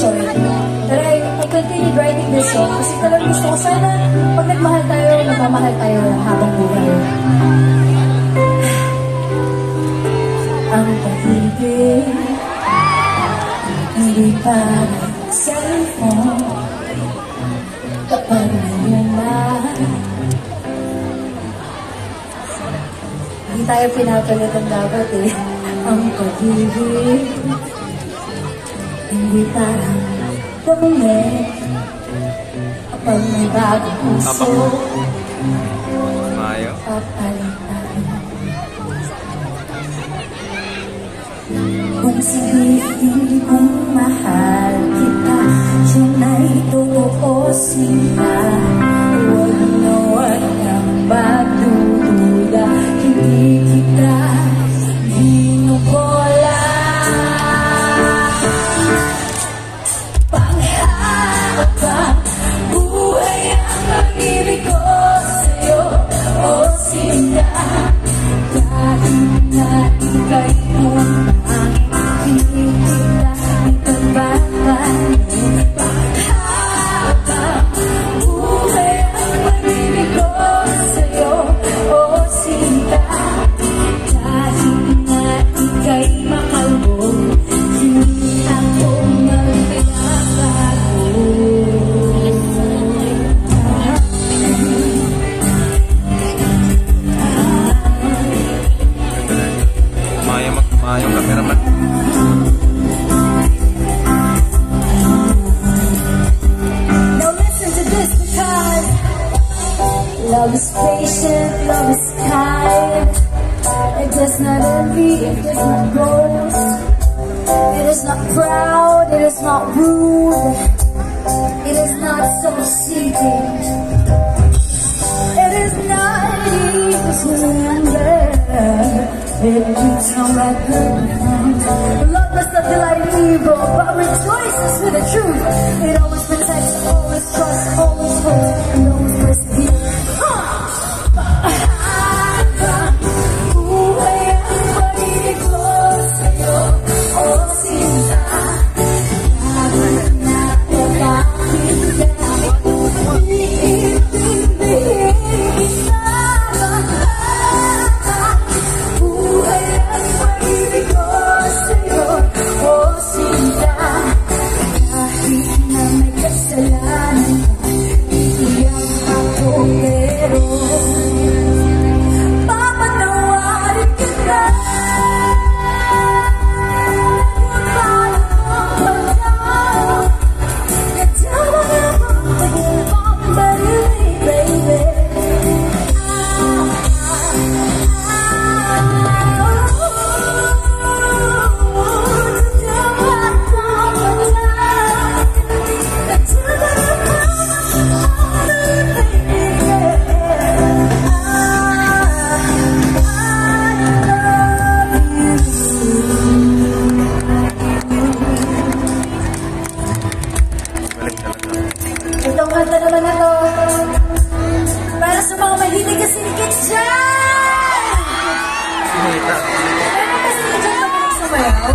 short. Pero I continued writing this song kasi talagang gusto ko sana pag nagmahal tayo, magmamahal tayo habang buhay. Ang pag-ibig hindi parang cellphone kapag ngayon na hindi tayo pinapalitan dapat eh. Ang pag-ibig hindi parang dumi kapag may bagong puso papalitan. Kung sabihin kong mahal kita, yun ay tutukosin na. Huwag na huwag kang magdududa, hindi kita binubola. Panghabang buhay ang pag-ibig ko sa'yo, o sinta. Kahit na ika'y umangin, hindi kita ipagbabago. Panghabang buhay ang pag-ibig ko sa'yo, o sinta. Kahit na ika'y makalbog, hindi ako magpinabago. Yung cameraman. Now listen to this because love is patient, love is kind. It does not envy, it does not boast. It is not proud, it is not rude. It is not self-seeking. It is not easy to anger. It keeps no record. Love does not delight in evil, but rejoices with the truth. It always protects, always trusts, always hopes, and always perseveres. Buhay ang pag-ibig ko sa'yo, o sinta. Kahit na bakit ka, iibigin kita. Buhay ang pag-ibig ko sa'yo, o sinta. Kahit na may kasalanan ka, iiyak ako pero papatawarin kita. Kung paano mo pagkaw, nagtawa akong pag-ibambali, baby. Itong kanta naman na to para sa mga mahilig kasi nikit dyan! Meron kasi dyan magaling sumayaw.